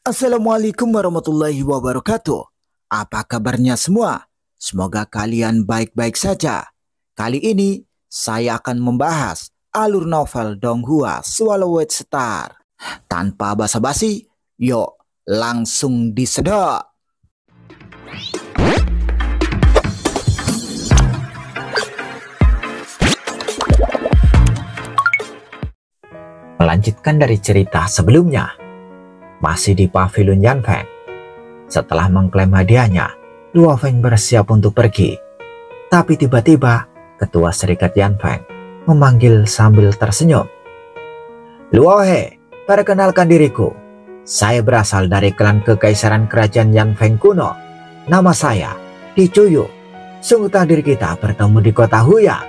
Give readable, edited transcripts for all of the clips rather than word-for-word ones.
Assalamualaikum warahmatullahi wabarakatuh. Apa kabarnya semua? Semoga kalian baik-baik saja. Kali ini saya akan membahas alur novel Donghua Swallowed Star. Tanpa basa-basi, yuk langsung disedot. Melanjutkan dari cerita sebelumnya, masih di pavilion Yanfeng. Setelah mengklaim hadiahnya, Luo Feng bersiap untuk pergi. Tapi tiba-tiba, ketua serikat Yanfeng memanggil sambil tersenyum. "Luo He, perkenalkan diriku. Saya berasal dari klan kekaisaran kerajaan Yanfeng kuno. Nama saya Di Chuyu. Sungguh takdir kita bertemu di kota Huya."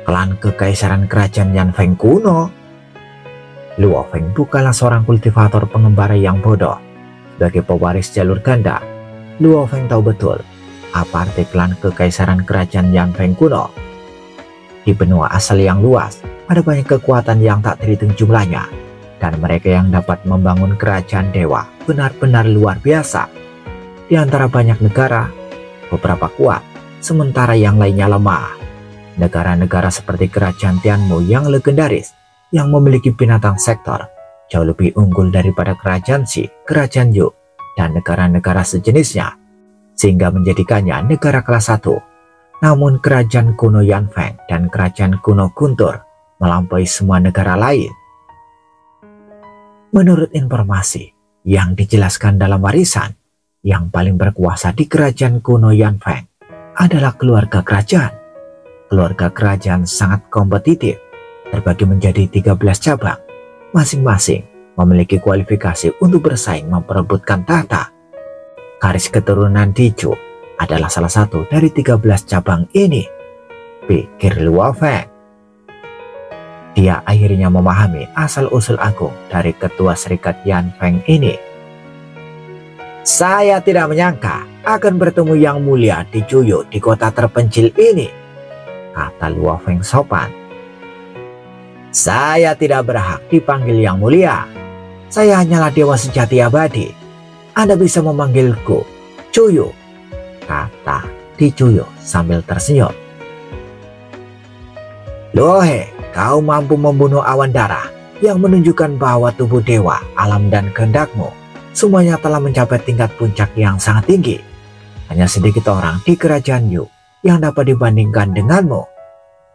Klan kekaisaran kerajaan Yanfeng kuno? Luo Feng bukanlah seorang kultivator pengembara yang bodoh. Sebagai pewaris jalur ganda, Luo Feng tahu betul apa arti klan kekaisaran kerajaan Yanfeng kuno. Di benua asal yang luas, ada banyak kekuatan yang tak terhitung jumlahnya, dan mereka yang dapat membangun kerajaan dewa benar-benar luar biasa. Di antara banyak negara, beberapa kuat, sementara yang lainnya lemah. Negara-negara seperti kerajaan Tianmu yang legendaris, yang memiliki binatang sektor jauh lebih unggul daripada kerajaan Xi, kerajaan Yu, dan negara-negara sejenisnya, sehingga menjadikannya negara kelas 1. Namun kerajaan kuno Yanfeng dan kerajaan kuno Guntur melampaui semua negara lain. Menurut informasi yang dijelaskan dalam warisan, yang paling berkuasa di kerajaan kuno Yanfeng adalah keluarga kerajaan. Keluarga kerajaan sangat kompetitif, terbagi menjadi 13 cabang, masing-masing memiliki kualifikasi untuk bersaing memperebutkan tahta. Garis keturunan Dichu adalah salah satu dari 13 cabang ini, pikir Luo Feng. Dia akhirnya memahami asal-usul agung dari ketua serikat Yanfeng ini. "Saya tidak menyangka akan bertemu Yang Mulia Di Chuyu di kota terpencil ini," kata Luo Feng sopan. "Saya tidak berhak dipanggil Yang Mulia. Saya hanyalah dewa sejati abadi. Anda bisa memanggilku Chuyu," kata Di Chuyu sambil tersenyum. "Luo He, kau mampu membunuh awan darah yang menunjukkan bahwa tubuh dewa, alam dan kehendakmu semuanya telah mencapai tingkat puncak yang sangat tinggi. Hanya sedikit orang di kerajaan Yu yang dapat dibandingkan denganmu.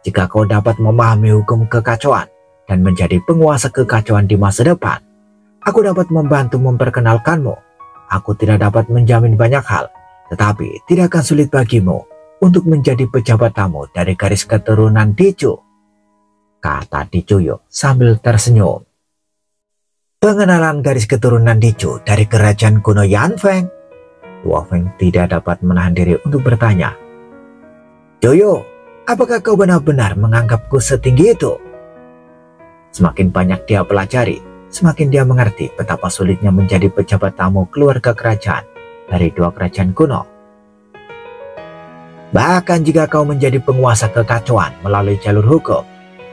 Jika kau dapat memahami hukum kekacauan dan menjadi penguasa kekacauan di masa depan, aku dapat membantu memperkenalkanmu. Aku tidak dapat menjamin banyak hal, tetapi tidak akan sulit bagimu untuk menjadi pejabat tamu dari garis keturunan Dichu," kata Di Chuyu sambil tersenyum. Pengenalan garis keturunan Dichu dari kerajaan kuno Yanfeng? Luo Feng tidak dapat menahan diri untuk bertanya. "Chuyu, apakah kau benar-benar menganggapku setinggi itu?" Semakin banyak dia pelajari, semakin dia mengerti betapa sulitnya menjadi pejabat tamu keluarga kerajaan dari dua kerajaan kuno. "Bahkan jika kau menjadi penguasa kekacauan melalui jalur hukum,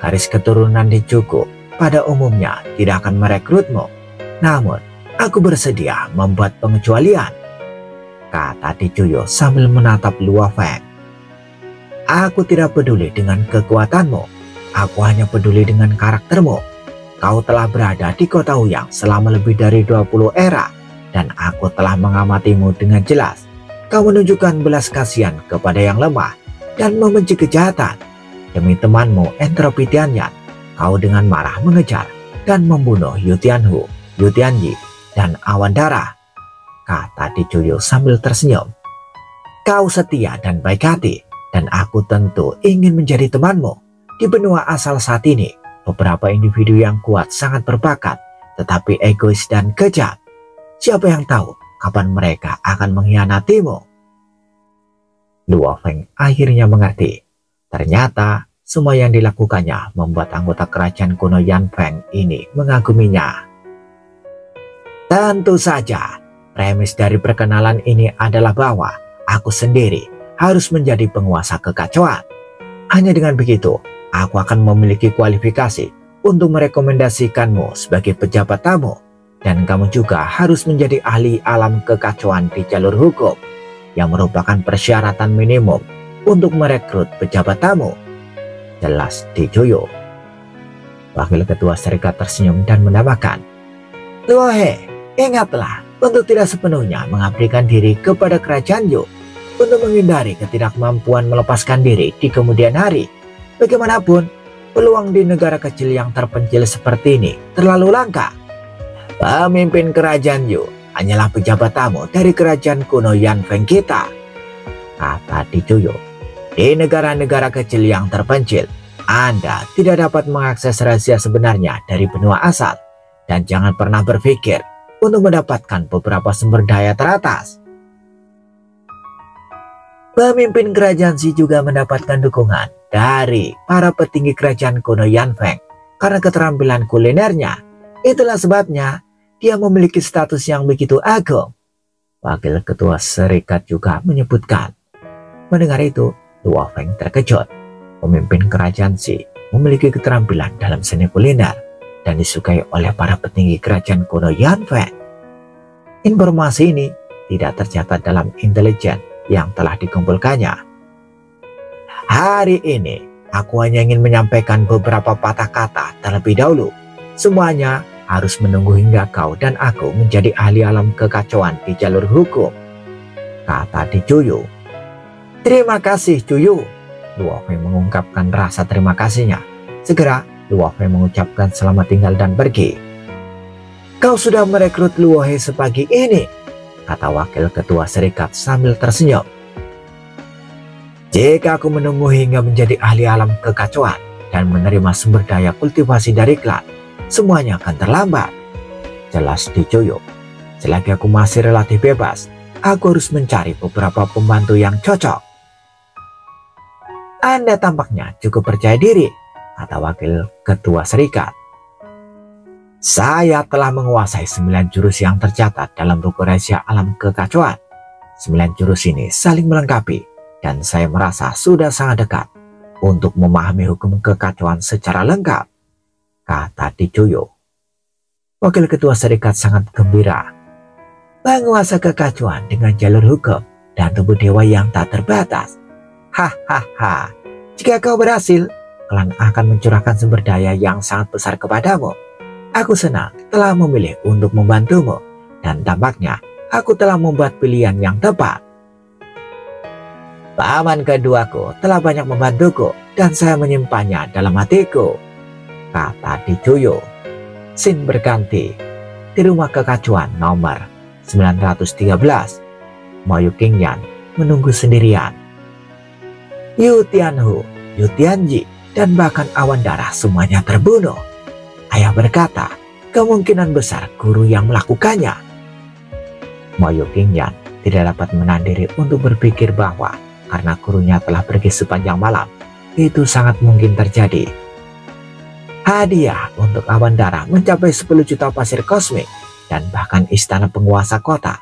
garis keturunan Dichuku pada umumnya tidak akan merekrutmu. Namun, aku bersedia membuat pengecualian," kata Di Chuyu sambil menatap Luo Feng. "Aku tidak peduli dengan kekuatanmu. Aku hanya peduli dengan karaktermu. Kau telah berada di kota Huyang selama lebih dari 20 era, dan aku telah mengamatimu dengan jelas. Kau menunjukkan belas kasihan kepada yang lemah dan membenci kejahatan. Demi temanmu Entropi Tianyan, kau dengan marah mengejar dan membunuh Yu Tianhu, Yu Tianyi, dan Awan Darah," kata Di Chuyu sambil tersenyum. "Kau setia dan baik hati, dan aku tentu ingin menjadi temanmu. Di benua asal saat ini, beberapa individu yang kuat sangat berbakat, tetapi egois dan kejam. Siapa yang tahu kapan mereka akan mengkhianatimu?" Luo Feng akhirnya mengerti. Ternyata semua yang dilakukannya membuat anggota kerajaan kuno Yanfeng ini mengaguminya. "Tentu saja, premis dari perkenalan ini adalah bahwa aku sendiri harus menjadi penguasa kekacauan. Hanya dengan begitu, aku akan memiliki kualifikasi untuk merekomendasikanmu sebagai pejabat tamu. dan kamu juga harus menjadi ahli alam kekacauan di jalur hukum, yang merupakan persyaratan minimum untuk merekrut pejabat tamu. Jelas dijoyo. Wakil ketua serikat tersenyum dan menambahkan, Luohe, ingatlah untuk tidak sepenuhnya mengabdikan diri kepada kerajaan Yu, untuk menghindari ketidakmampuan melepaskan diri di kemudian hari. Bagaimanapun, peluang di negara kecil yang terpencil seperti ini terlalu langka. Pemimpin kerajaan Yu hanyalah pejabat tamu dari kerajaan kuno Yanfeng kita, kata Dijoyo. Di negara-negara kecil yang terpencil, Anda tidak dapat mengakses rahasia sebenarnya dari benua asal, dan jangan pernah berpikir untuk mendapatkan beberapa sumber daya teratas. Pemimpin kerajaan Xi juga mendapatkan dukungan dari para petinggi kerajaan kuno Yanfeng karena keterampilan kulinernya. Itulah sebabnya dia memiliki status yang begitu agung. Wakil ketua serikat juga menyebutkan. Mendengar itu, Luo Feng terkejut. Pemimpin kerajaan Xi memiliki keterampilan dalam seni kuliner dan disukai oleh para petinggi kerajaan kuno Yanfeng. Informasi ini tidak tercatat dalam intelijen yang telah dikumpulkannya. Hari ini, aku hanya ingin menyampaikan beberapa patah kata terlebih dahulu. Semuanya harus menunggu hingga kau dan aku menjadi ahli alam kekacauan di jalur hukum, kata Dijoyo. Terima kasih, Cuyu. Luo Feng mengungkapkan rasa terima kasihnya. Segera, Luo Feng mengucapkan selamat tinggal dan pergi. Kau sudah merekrut Luo He sepagi ini, kata wakil ketua serikat sambil tersenyum. Jika aku menunggu hingga menjadi ahli alam kekacauan dan menerima sumber daya kultivasi dari klan, semuanya akan terlambat. Jelas Dijoyo. Selagi aku masih relatif bebas, aku harus mencari beberapa pembantu yang cocok. Anda tampaknya cukup percaya diri, kata wakil ketua serikat. Saya telah menguasai 9 jurus yang tercatat dalam buku rahasia alam kekacauan. 9 jurus ini saling melengkapi dan saya merasa sudah sangat dekat untuk memahami hukum kekacauan secara lengkap, kata Dijoyo. Wakil ketua serikat sangat gembira. Penguasa kekacauan dengan jalur hukum dan tubuh dewa yang tak terbatas. Hahaha, jika kau berhasil, klan akan mencurahkan sumber daya yang sangat besar kepadamu. Aku senang telah memilih untuk membantumu, dan tampaknya aku telah membuat pilihan yang tepat. Paman keduaku telah banyak membantuku dan saya menyimpannya dalam hatiku, kata Dijoyo. Scene berganti di rumah kekacauan nomor 913. Mo Yuqingyan menunggu sendirian. Yu Tianhu, Yu Tianji, dan bahkan Awan Darah semuanya terbunuh. Ayah berkata, kemungkinan besar guru yang melakukannya. Mo Yuqingyan tidak dapat menahan diri untuk berpikir bahwa karena gurunya telah pergi sepanjang malam, itu sangat mungkin terjadi. Hadiah untuk Awan Darah mencapai 10 juta pasir kosmik dan bahkan istana penguasa kota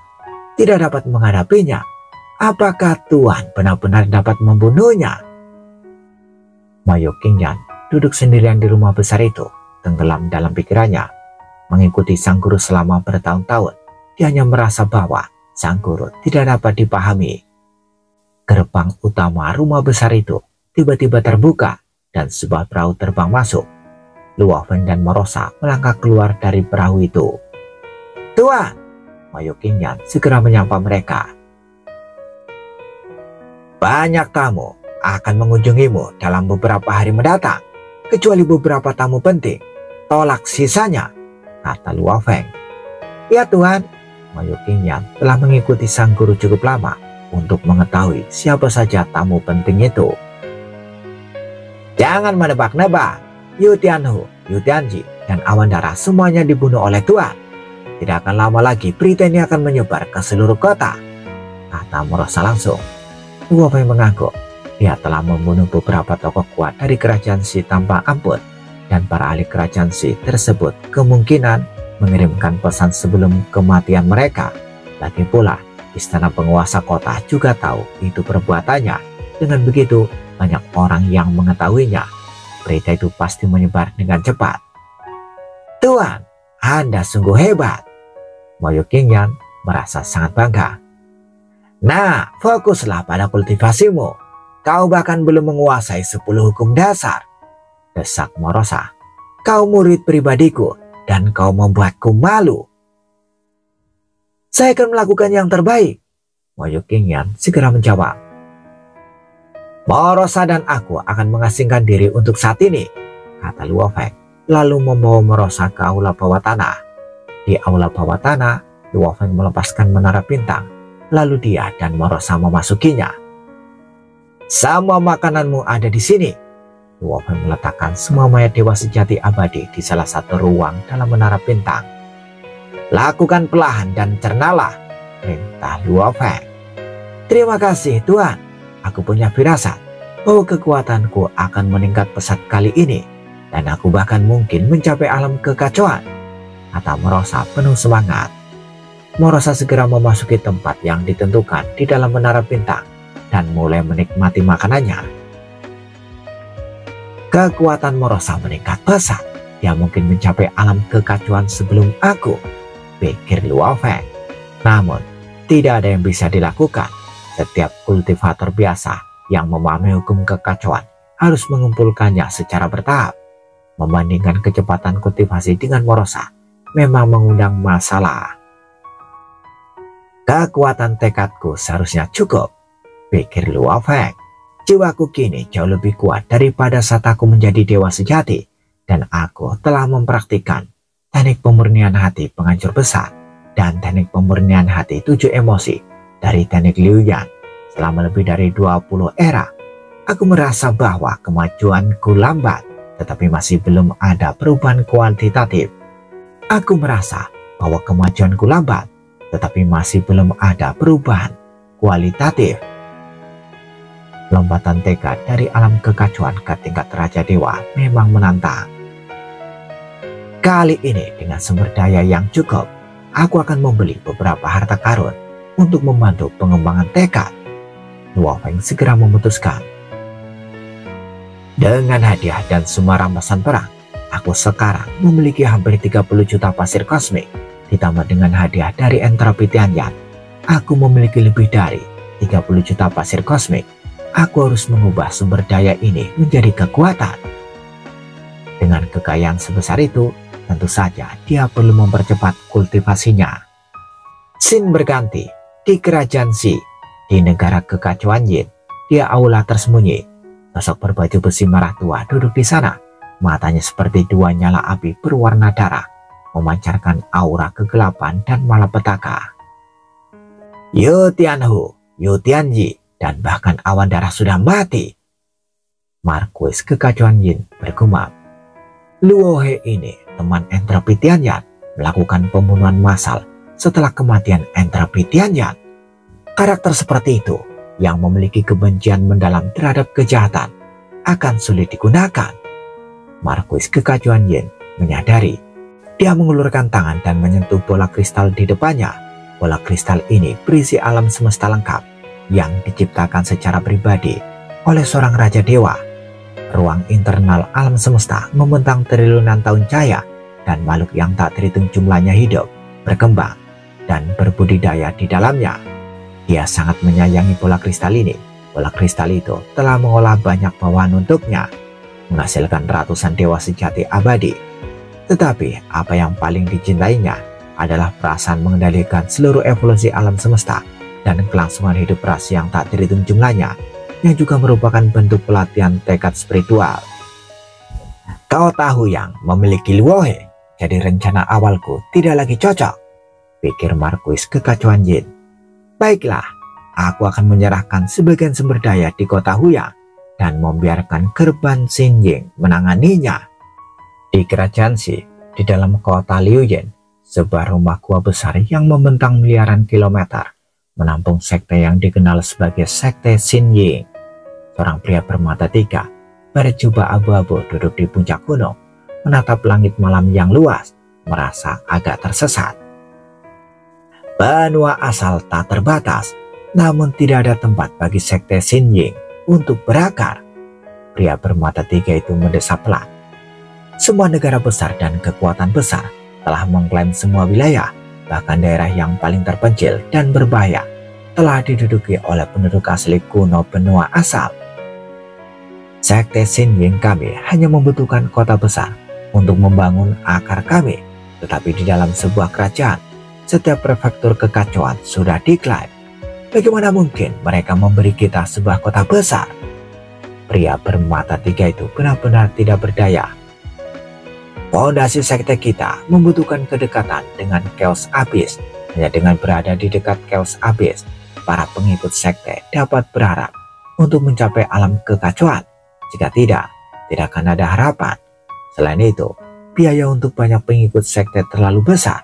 tidak dapat menghadapinya. Apakah Tuan benar-benar dapat membunuhnya? Mo Yuqingyan duduk sendirian di rumah besar itu, tenggelam dalam pikirannya. Mengikuti sang guru selama bertahun-tahun, dia hanya merasa bahwa sang guru tidak dapat dipahami. Gerbang utama rumah besar itu tiba-tiba terbuka dan sebuah perahu terbang masuk. Luo Feng dan Morosa melangkah keluar dari perahu itu. Tuan! Mo Yuqingyan segera menyapa mereka. Banyak tamu akan mengunjungimu dalam beberapa hari mendatang, kecuali beberapa tamu penting. Tolak sisanya, kata Luo Feng. Ya Tuan, Mo Yuqingyan telah mengikuti sang guru cukup lama untuk mengetahui siapa saja tamu penting itu. Jangan menebak-nebak. Yu Tianhu, Yu Tianji, dan Awan Darah semuanya dibunuh oleh Tuan. Tidak akan lama lagi berita ini akan menyebar ke seluruh kota, kata Morosa langsung. Luo Feng mengangguk. Dia telah membunuh beberapa tokoh kuat dari kerajaan Xi tanpa ampun, dan para ahli kerajaan Xi tersebut kemungkinan mengirimkan pesan sebelum kematian mereka. Lagi pula, istana penguasa kota juga tahu itu perbuatannya. Dengan begitu, banyak orang yang mengetahuinya. Berita itu pasti menyebar dengan cepat. Tuan, Anda sungguh hebat, Moyo Qingyan merasa sangat bangga. Nah, fokuslah pada kultivasimu. Kau bahkan belum menguasai 10 hukum dasar, desak Morosa. Kau murid pribadiku dan kau membuatku malu. Saya akan melakukan yang terbaik, Moyo Qingyan segera menjawab. Morosa dan aku akan mengasingkan diri untuk saat ini, kata Luo Feng, lalu membawa Morosa ke aula bawah tanah. Di aula bawah tanah, Luo Feng melepaskan menara bintang, lalu dia dan Morosa memasukinya. Semua makananmu ada di sini. Luo Feng meletakkan semua mayat dewa sejati abadi di salah satu ruang dalam menara bintang. Lakukan perlahan dan cernalah, perintah Luo Feng. Terima kasih Tuan, aku punya firasat bahwa kekuatanku akan meningkat pesat kali ini, dan aku bahkan mungkin mencapai alam kekacauan, kata Morosa penuh semangat. Morosa segera memasuki tempat yang ditentukan di dalam menara bintang dan mulai menikmati makanannya. Kekuatan Morosa meningkat pesat, dia mungkin mencapai alam kekacauan sebelum aku, pikir Luo Feng. Namun, tidak ada yang bisa dilakukan. Setiap kultivator biasa yang memahami hukum kekacauan harus mengumpulkannya secara bertahap. Membandingkan kecepatan kultivasi dengan Morosa memang mengundang masalah. Kekuatan tekadku seharusnya cukup, pikir Luo Feng. Jiwaku kini jauh lebih kuat daripada saat aku menjadi dewa sejati, dan aku telah mempraktikkan teknik pemurnian hati penghancur besar dan teknik pemurnian hati 7 emosi dari teknik Liu Yan. Selama lebih dari 20 era, aku merasa bahwa kemajuanku lambat, tetapi masih belum ada perubahan kuantitatif. Aku merasa bahwa kemajuanku lambat, tetapi masih belum ada perubahan kualitatif. Lompatan tekad dari alam kekacauan ke tingkat Raja Dewa memang menantang. Kali ini dengan sumber daya yang cukup, aku akan membeli beberapa harta karun untuk membantu pengembangan tekad, Luo Feng segera memutuskan. Dengan hadiah dan semua rampasan perang, aku sekarang memiliki hampir 30 juta pasir kosmik, ditambah dengan hadiah dari entropi Tianyan. Aku memiliki lebih dari 30 juta pasir kosmik. Aku harus mengubah sumber daya ini menjadi kekuatan. Dengan kekayaan sebesar itu, tentu saja dia perlu mempercepat kultivasinya. Sin berganti di kerajaan Xi, di negara kekacauan Yin, di aula tersembunyi. Sosok berbaju besi merah tua duduk di sana. Matanya seperti 2 nyala api berwarna darah, memancarkan aura kegelapan dan malapetaka. Yu Tianhu, Yu Tianyi, dan bahkan awan darah sudah mati, Marquis kekacauan Yin bergumam. Luo He ini, teman entropi Tianyan, melakukan pembunuhan massal setelah kematian entropi Tianyan. Karakter seperti itu yang memiliki kebencian mendalam terhadap kejahatan akan sulit digunakan. Marquis kekacauan Yin menyadari. Dia mengulurkan tangan dan menyentuh bola kristal di depannya. Bola kristal ini berisi alam semesta lengkap yang diciptakan secara pribadi oleh seorang Raja Dewa. Ruang internal alam semesta membentang triliunan tahun cahaya, dan makhluk yang tak terhitung jumlahnya hidup, berkembang, dan berbudidaya di dalamnya. Dia sangat menyayangi bola kristal ini. Bola kristal itu telah mengolah banyak bawaan untuknya, menghasilkan ratusan dewa sejati abadi. Tetapi apa yang paling dicintainya adalah perasaan mengendalikan seluruh evolusi alam semesta dan kelangsungan hidup ras yang tak terhitung jumlahnya, yang juga merupakan bentuk pelatihan tekad spiritual. Kau tahu yang memiliki Luo He, jadi rencana awalku tidak lagi cocok, pikir Marquis kekacauan Yin. Baiklah, aku akan menyerahkan sebagian sumber daya di kota Huyang dan membiarkan Gerban Xinjing menanganinya. Di kerajaan Xi, di dalam kota Liuyin, sebuah rumah gua besar yang membentang miliaran kilometer menampung sekte yang dikenal sebagai sekte Xinjing. Seorang pria bermata 3, berjubah abu-abu duduk di puncak gunung, menatap langit malam yang luas, merasa agak tersesat. Benua asal tak terbatas, namun tidak ada tempat bagi sekte Xinjing untuk berakar. Pria bermata 3 itu mendesah pelan. Semua negara besar dan kekuatan besar telah mengklaim semua wilayah, bahkan daerah yang paling terpencil dan berbahaya, telah diduduki oleh penduduk asli kuno benua asal. Sekte Xinjing kami hanya membutuhkan kota besar untuk membangun akar kami, tetapi di dalam sebuah kerajaan, setiap prefektur kekacauan sudah diklaim. Bagaimana mungkin mereka memberi kita sebuah kota besar? Pria bermata 3 itu benar-benar tidak berdaya. Fondasi sekte kita membutuhkan kedekatan dengan Chaos Abyss. Hanya dengan berada di dekat Chaos Abyss, para pengikut sekte dapat berharap untuk mencapai alam kekacauan. Jika tidak akan ada harapan. Selain itu, biaya untuk banyak pengikut sekte terlalu besar.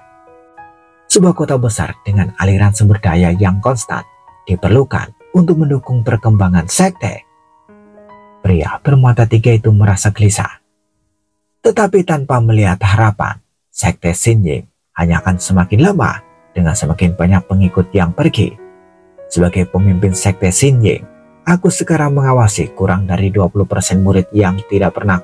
Sebuah kota besar dengan aliran sumber daya yang konstan diperlukan untuk mendukung perkembangan sekte. Pria bermata 3 itu merasa gelisah. Tetapi tanpa melihat harapan, sekte Xinjing hanya akan semakin lemah dengan semakin banyak pengikut yang pergi. Sebagai pemimpin sekte Xinjing, aku sekarang mengawasi kurang dari 20% murid yang tidak pernah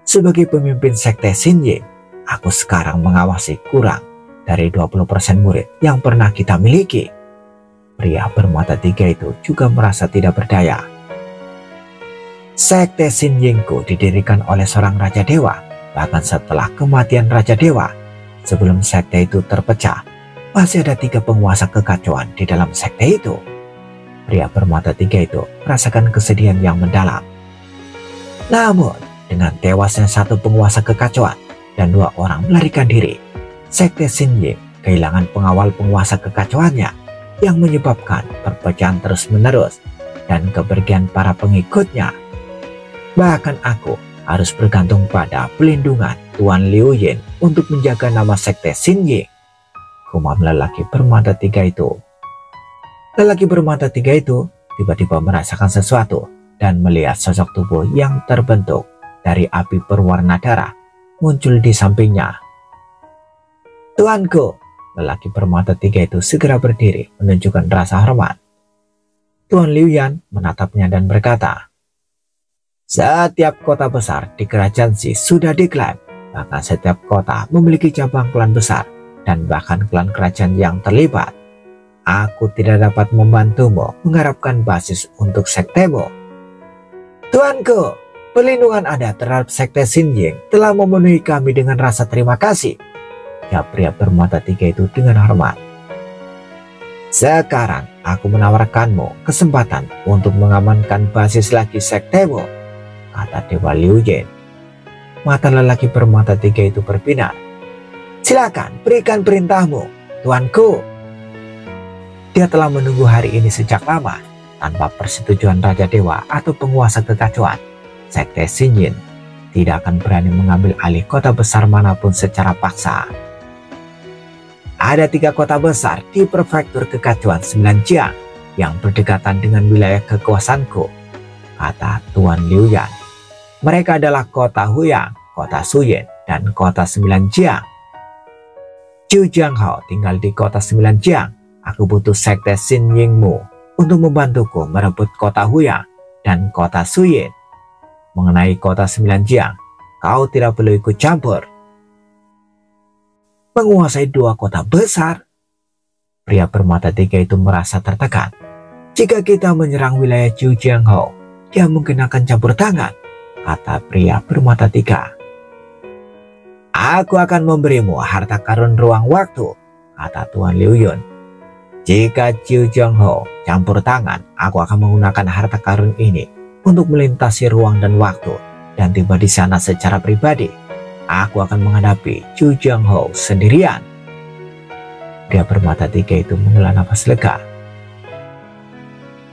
Sebagai pemimpin sekte Xinjing, aku sekarang mengawasi kurang dari 20% murid yang pernah kita miliki. Pria bermata 3 itu juga merasa tidak berdaya. Sekte Xinjingku didirikan oleh seorang Raja Dewa. Bahkan setelah kematian Raja Dewa, sebelum sekte itu terpecah, masih ada 3 penguasa kekacauan di dalam sekte itu. Pria bermata 3 itu merasakan kesedihan yang mendalam. Namun, dengan tewasnya 1 penguasa kekacauan dan 2 orang melarikan diri, sekte Xinjing kehilangan pengawal penguasa kekacauannya yang menyebabkan perpecahan terus-menerus dan kepergian para pengikutnya. Bahkan aku harus bergantung pada pelindungan Tuan Liu Yin untuk menjaga nama sekte Xinjing. Gumam lelaki bermata 3 itu. Lelaki bermata 3 itu tiba-tiba merasakan sesuatu dan melihat sosok tubuh yang terbentuk dari api berwarna darah muncul di sampingnya. Tuanku, lelaki bermata 3 itu segera berdiri menunjukkan rasa hormat. Tuan Liu Yan menatapnya dan berkata, setiap kota besar di kerajaan Xi sudah diklaim, bahkan setiap kota memiliki cabang klan besar dan bahkan klan kerajaan yang terlibat. Aku tidak dapat membantumu mengharapkan basis untuk sektemu. Tuanku, perlindungan Anda terhadap sekte Xinjing telah memenuhi kami dengan rasa terima kasih. Ya, pria bermata 3 itu dengan hormat. Sekarang aku menawarkanmu kesempatan untuk mengamankan basis lagi sektemu, kata Dewa Liu Yin. Mata lelaki bermata 3 itu berbinar. Silakan berikan perintahmu, tuanku. Dia telah menunggu hari ini sejak lama. Tanpa persetujuan Raja Dewa atau penguasa kekacauan, sekte Xinjing tidak akan berani mengambil alih kota besar manapun secara paksa. Ada 3 kota besar di prefektur kekacauan Xinjiang yang berdekatan dengan wilayah kekuasaanku, kata Tuan Liu Yan. Mereka adalah kota Huyang, kota Suyin, dan kota Xinjiang. Zhu Jianghao tinggal di kota Xinjiang. Aku butuh sekte Xinjingmu untuk membantuku merebut kota Huyang dan kota Suyin. Mengenai kota Xinjiang, kau tidak perlu ikut campur. Menguasai 2 kota besar? Pria bermata 3 itu merasa tertekan. Jika kita menyerang wilayah Zhu Jianghao, dia mungkin akan campur tangan, kata pria bermata 3. Aku akan memberimu harta karun ruang waktu, kata Tuan Liu Yun. Jika Zhu Jianghao campur tangan, aku akan menggunakan harta karun ini untuk melintasi ruang dan waktu dan tiba di sana secara pribadi. Aku akan menghadapi Zhu Jianghao sendirian. Pria bermata 3 itu menghela nafas lega.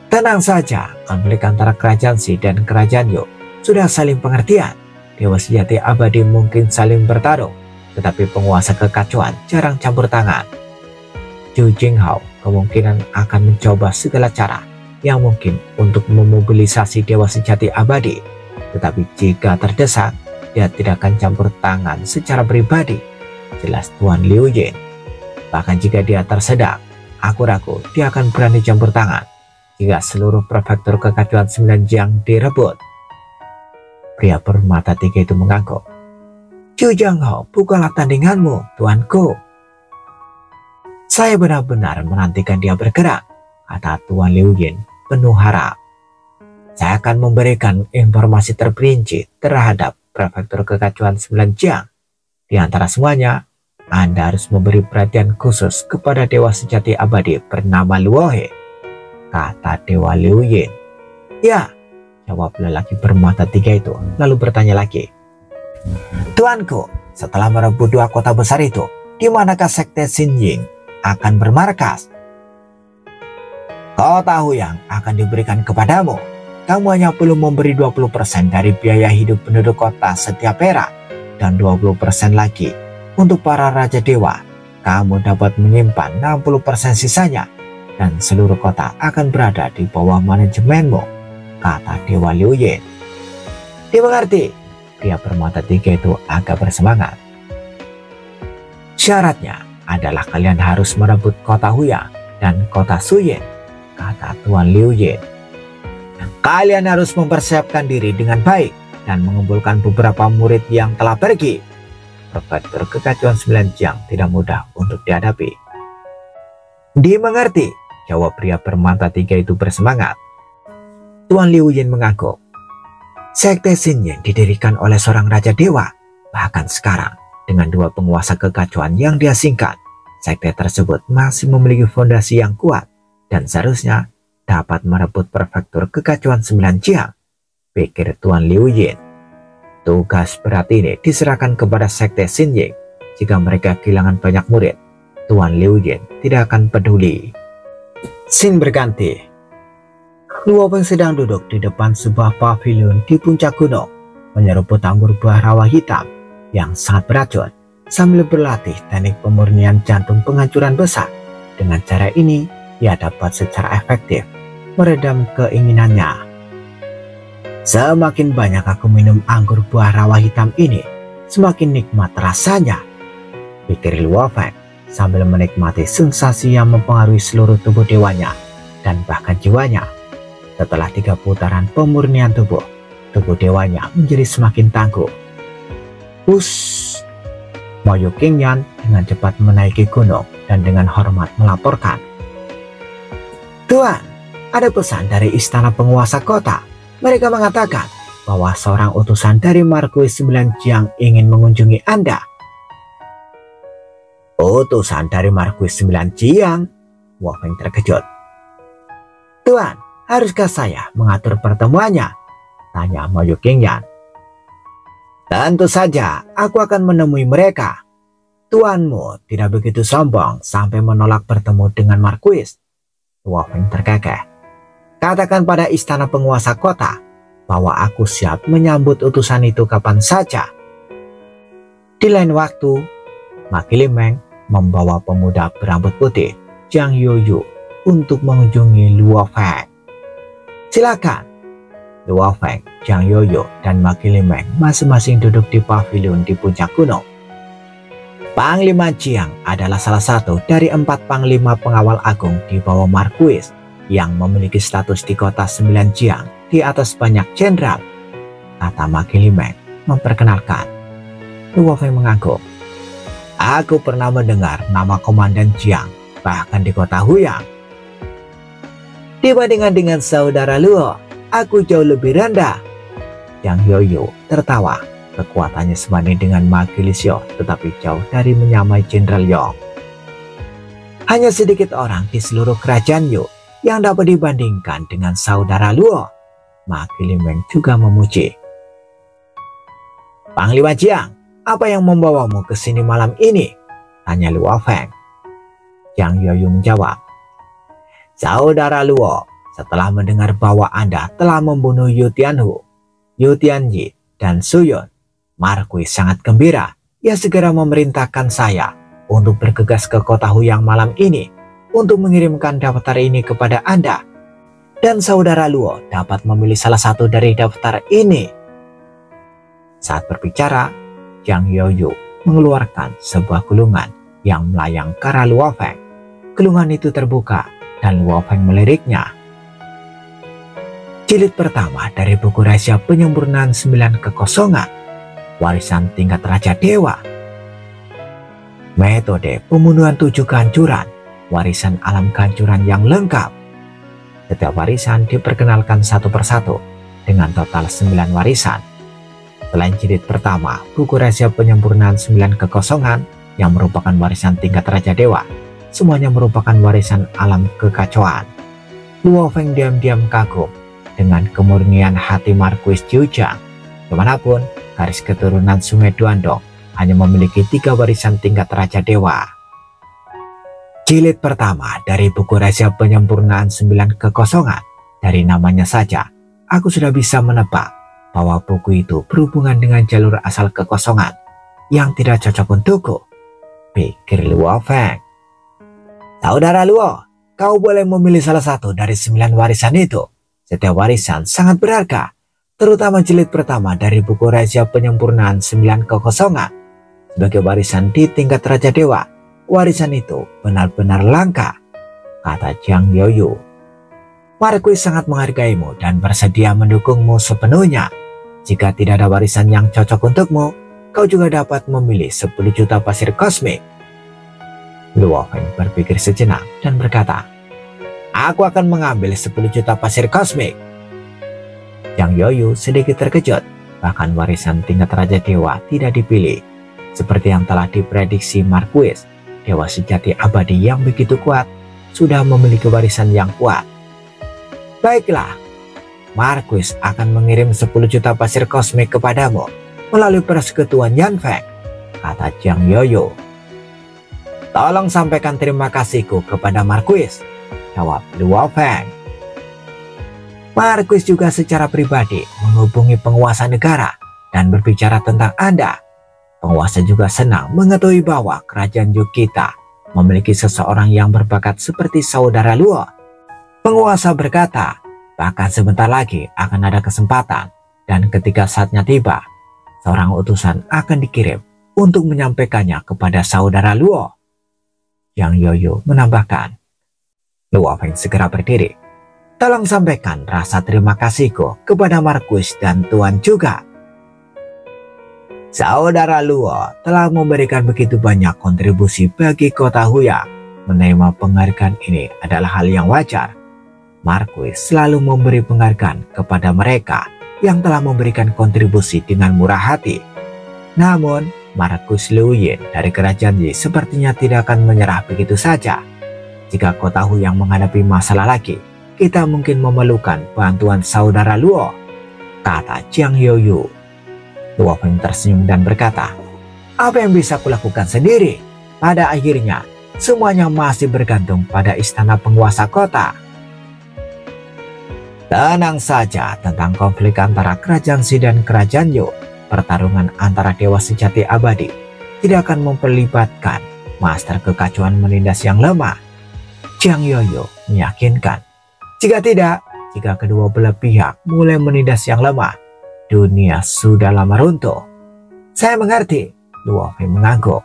Tenang saja, konflik antara kerajaan Xi dan kerajaan Yu sudah saling pengertian. Dewa sejati abadi mungkin saling bertarung, tetapi penguasa kekacauan jarang campur tangan. Zhu Jianghao kemungkinan akan mencoba segala cara yang mungkin untuk memobilisasi dewa sejati abadi, tetapi jika terdesak, dia tidak akan campur tangan secara pribadi, jelas Tuan Liu Yin. Bahkan jika dia tersedak, aku ragu dia akan berani campur tangan jika seluruh prefektur kekacauan Xinjiang direbut. Pria bermata 3 itu mengangguk. Zhu Jianghao bukanlah tandinganmu, tuanku. Saya benar-benar menantikan dia bergerak, kata Tuan Liu Yin penuh harap. Saya akan memberikan informasi terperinci terhadap prefektur kekacauan 9 Jiang. Di antara semuanya, Anda harus memberi perhatian khusus kepada dewa sejati abadi bernama Luohe, kata Dewa Liu Yin. Ya, jawab lelaki bermata 3 itu, lalu bertanya lagi. Tuanku, setelah merebut 2 kota besar itu, di manakah sekte Xinjing akan bermarkas? Kota Huyang akan diberikan kepadamu. Kamu hanya perlu memberi 20% dari biaya hidup penduduk kota setiap era, dan 20% lagi untuk para raja dewa. Kamu dapat menyimpan 60% sisanya, dan seluruh kota akan berada di bawah manajemenmu, kata Dewa Liu Yin. Dimengerti, pria bermata 3 itu agak bersemangat. Syaratnya adalah kalian harus merebut kota Huyang dan kota Suyin, kata Tuan Liu Yin. Kalian harus mempersiapkan diri dengan baik dan mengumpulkan beberapa murid yang telah pergi. Prefektur kekacauan 9 Jiang tidak mudah untuk dihadapi. Dimengerti, jawab pria bermata 3 itu bersemangat. Tuan Liu Yin mengangguk. Sekte Xinjing didirikan oleh seorang raja dewa. Bahkan sekarang, dengan 2 penguasa kekacauan yang diasingkan, sekte tersebut masih memiliki fondasi yang kuat dan seharusnya dapat merebut prefektur kekacauan 9 Jiang, pikir Tuan Liu Yin. Tugas berat ini diserahkan kepada sekte Xinjing. Jika mereka kehilangan banyak murid, Tuan Liu Yin tidak akan peduli. Scene berganti. Luo Feng sedang duduk di depan sebuah pavilion di puncak gunung, menyeruput anggur buah rawa hitam yang sangat beracun, sambil berlatih teknik pemurnian jantung penghancuran besar. Dengan cara ini, ia dapat secara efektif meredam keinginannya. Semakin banyak aku minum anggur buah rawa hitam ini, semakin nikmat rasanya, pikir Luo Feng sambil menikmati sensasi yang mempengaruhi seluruh tubuh dewanya dan bahkan jiwanya. Setelah 3 putaran pemurnian tubuh dewanya menjadi semakin tangguh. Push! Moyo Qingyan dengan cepat menaiki gunung dan dengan hormat melaporkan. Tuan, ada pesan dari istana penguasa kota. Mereka mengatakan bahwa seorang utusan dari Markuis 9 Jiang ingin mengunjungi Anda. Utusan dari Markuis 9 Jiang? Luo Feng terkejut. Tuan, haruskah saya mengatur pertemuannya? Tanya Moyo Qingyan. Tentu saja, aku akan menemui mereka. Tuanmu tidak begitu sombong sampai menolak bertemu dengan Markuis. Luo Feng terkekeh. Katakan pada istana penguasa kota bahwa aku siap menyambut utusan itu kapan saja. Di lain waktu, Ma Qilimeng membawa pemuda berambut putih Jiang Yoyu untuk mengunjungi Luo Feng. Silakan. Luo Feng, Jiang Yoyu, dan Ma Qilimeng masing-masing duduk di pavilion di puncak gunung. Panglima Jiang adalah salah satu dari 4 panglima pengawal agung di bawah Markuis yang memiliki status di kota 9 Jiang di atas banyak jenderal, kata Ma Qilimeng memperkenalkan. Luo Feng mengangguk. Aku pernah mendengar nama Komandan Jiang bahkan di kota Huyang. Dibandingkan dengan saudara Luo, aku jauh lebih rendah. Yang Yoyo tertawa. Kekuatannya sebanding dengan Ma Qilisio, tetapi jauh dari menyamai Jenderal Yong. Hanya sedikit orang di seluruh kerajaan Yu yang dapat dibandingkan dengan saudara Luo. Ma Qilimeng juga memuji. Panglima Jiang, apa yang membawamu ke sini malam ini? Tanya Luo Feng. Yang Yoyo menjawab. Saudara Luo, setelah mendengar bahwa Anda telah membunuh Yu Tianhu, Yu Tianyi, dan Suyun, Markuis sangat gembira. Ia segera memerintahkan saya untuk bergegas ke kota Huyang malam ini untuk mengirimkan daftar ini kepada Anda. Dan saudara Luo dapat memilih salah satu dari daftar ini. Saat berbicara, Jiang Yoyu mengeluarkan sebuah gulungan yang melayang ke arah Luo Feng. Gulungan itu terbuka dan Luo Feng meliriknya. Jilid pertama dari buku rahasia penyempurnaan 9 kekosongan, warisan tingkat Raja Dewa. Metode pembunuhan 7 kehancuran warisan alam kehancuran yang lengkap. Setiap warisan diperkenalkan satu persatu dengan total 9 warisan. Selain jilid pertama, buku rahasia penyempurnaan 9 kekosongan yang merupakan warisan tingkat Raja Dewa, semuanya merupakan warisan alam kekacauan. Luo Feng diam-diam kagum dengan kemurnian hati Marquis Jiuzhang. Kemanapun, garis keturunan Sungai Duandong hanya memiliki 3 warisan tingkat Raja Dewa. Jilid pertama dari buku rahasia penyempurnaan 9 kekosongan. Dari namanya saja, aku sudah bisa menebak bahwa buku itu berhubungan dengan jalur asal kekosongan yang tidak cocok untukku, pikir Luo Feng. Saudara Luo, kau boleh memilih salah satu dari 9 warisan itu. Setiap warisan sangat berharga, terutama jilid pertama dari buku rahasia penyempurnaan 9 kekosongan. Sebagai warisan di tingkat Raja Dewa, warisan itu benar-benar langka, kata Jiang Yoyu. Marquis sangat menghargaimu dan bersedia mendukungmu sepenuhnya. Jika tidak ada warisan yang cocok untukmu, kau juga dapat memilih 10 juta pasir kosmik. Luo Feng berpikir sejenak dan berkata, aku akan mengambil 10 juta pasir kosmik. Jiang Yoyu sedikit terkejut, bahkan warisan tingkat Raja Dewa tidak dipilih. Seperti yang telah diprediksi Marquis, dewa sejati abadi yang begitu kuat sudah memiliki warisan yang kuat. Baiklah, Marquis akan mengirim 10 juta pasir kosmik kepadamu melalui persekutuan Yan Feng, kata Jiang Yoyu. Tolong sampaikan terima kasihku kepada Marquis, jawab Luo Feng. Marquis juga secara pribadi menghubungi penguasa negara dan berbicara tentang Anda. Penguasa juga senang mengetahui bahwa kerajaan Yu kita memiliki seseorang yang berbakat seperti saudara Luo. Penguasa berkata, bahkan sebentar lagi akan ada kesempatan, dan ketika saatnya tiba, seorang utusan akan dikirim untuk menyampaikannya kepada saudara Luo. Yang Yoyo menambahkan. Luo Feng segera berdiri. Tolong sampaikan rasa terima kasihku kepada Marquis dan Tuan juga. Saudara Luo telah memberikan begitu banyak kontribusi bagi kota Huyang. Menerima penghargaan ini adalah hal yang wajar. Marquis selalu memberi penghargaan kepada mereka yang telah memberikan kontribusi dengan murah hati. Namun, Marquis Liu Yin dari kerajaan Yi sepertinya tidak akan menyerah begitu saja. Jika kota Huyang menghadapi masalah lagi, kita mungkin memerlukan bantuan saudara Luo, kata Jiang Yoyu. Luo Feng tersenyum dan berkata, apa yang bisa kulakukan sendiri? Pada akhirnya, semuanya masih bergantung pada istana penguasa kota. Tenang saja tentang konflik antara kerajaan Si dan kerajaan Yu. Pertarungan antara dewa sejati abadi tidak akan memperlibatkan master kekacauan menindas yang lemah. Jiang Yoyo meyakinkan, jika tidak, jika kedua belah pihak mulai menindas yang lemah, dunia sudah lama runtuh. Saya mengerti, Luo Feng mengangguk.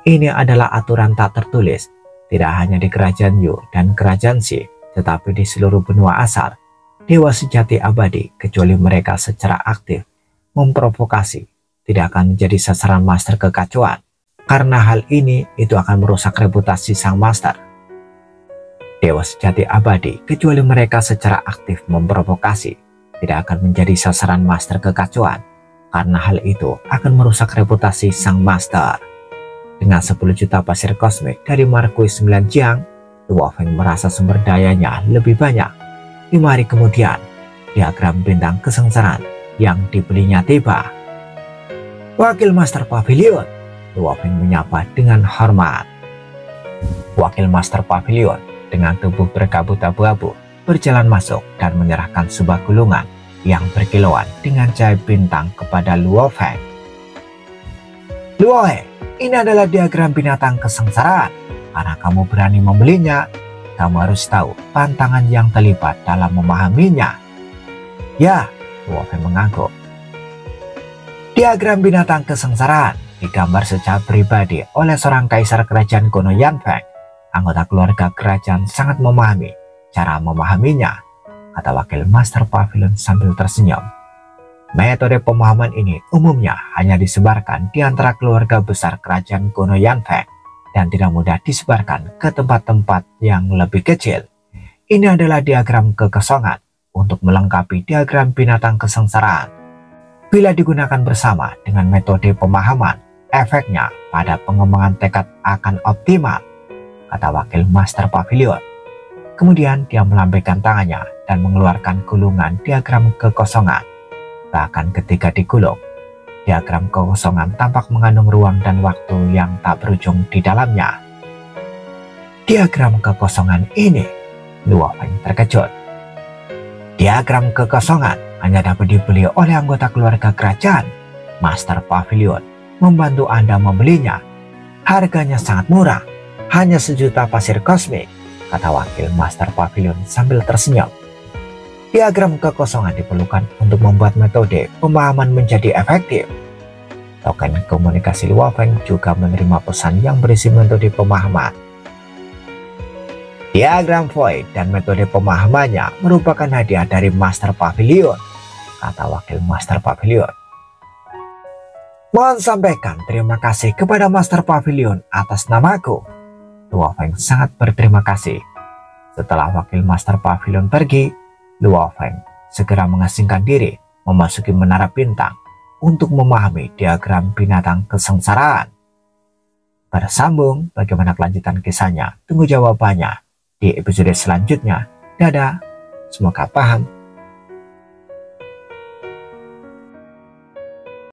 Ini adalah aturan tak tertulis, tidak hanya di kerajaan Yu dan kerajaan Si, tetapi di seluruh benua asal. Dewa sejati abadi, kecuali mereka secara aktif memprovokasi, tidak akan menjadi sasaran master kekacauan. Karena hal ini, itu akan merusak reputasi sang master. Dewa sejati abadi, kecuali mereka secara aktif memprovokasi, tidak akan menjadi sasaran master kekacauan. Karena hal itu akan merusak reputasi sang master. Dengan 10 juta pasir kosmik dari Marquis 9 Jiang, Luo Feng merasa sumber dayanya lebih banyak. 5 hari kemudian, diagram bintang kesengsaraan yang dibelinya tiba. Wakil Master Pavilion, Luo Feng menyapa dengan hormat. Wakil Master Pavilion dengan tubuh berkabut abu-abu berjalan masuk dan menyerahkan sebuah gulungan yang berkilauan dengan cahaya bintang kepada Luo Feng. Luo, ini adalah diagram binatang kesengsaraan. Karena kamu berani membelinya, kamu harus tahu pantangan yang terlibat dalam memahaminya. Ya, Luo Feng mengangguk. Diagram binatang kesengsaraan digambar secara pribadi oleh seorang kaisar kerajaan kuno Yan Feng. Anggota keluarga kerajaan sangat memahami cara memahaminya, kata wakil Master Pavilion sambil tersenyum. Metode pemahaman ini umumnya hanya disebarkan di antara keluarga besar kerajaan kuno Yan Feng dan tidak mudah disebarkan ke tempat-tempat yang lebih kecil. Ini adalah diagram kekosongan untuk melengkapi diagram binatang kesengsaraan. Bila digunakan bersama dengan metode pemahaman, efeknya pada pengembangan tekad akan optimal, kata wakil Master Pavilion. Kemudian dia melambaikan tangannya dan mengeluarkan gulungan diagram kekosongan. Bahkan ketika digulung, diagram kekosongan tampak mengandung ruang dan waktu yang tak berujung di dalamnya. Diagram kekosongan ini, Luo Feng terkejut. Diagram kekosongan hanya dapat dibeli oleh anggota keluarga kerajaan. Master Pavilion membantu Anda membelinya. Harganya sangat murah, hanya 1.000.000 pasir kosmik, kata wakil Master Pavilion sambil tersenyum. Diagram kekosongan diperlukan untuk membuat metode pemahaman menjadi efektif. Token komunikasi Luo Feng juga menerima pesan yang berisi metode pemahaman. Diagram void dan metode pemahamannya merupakan hadiah dari Master Pavilion, kata wakil Master Pavilion. Mohon sampaikan terima kasih kepada Master Pavilion atas namaku. Luo Feng sangat berterima kasih. Setelah wakil Master Pavilion pergi, Luo Feng segera mengasingkan diri memasuki menara bintang untuk memahami diagram binatang kesengsaraan. Bersambung bagaimana kelanjutan kisahnya, tunggu jawabannya di episode selanjutnya. Dadah, semoga paham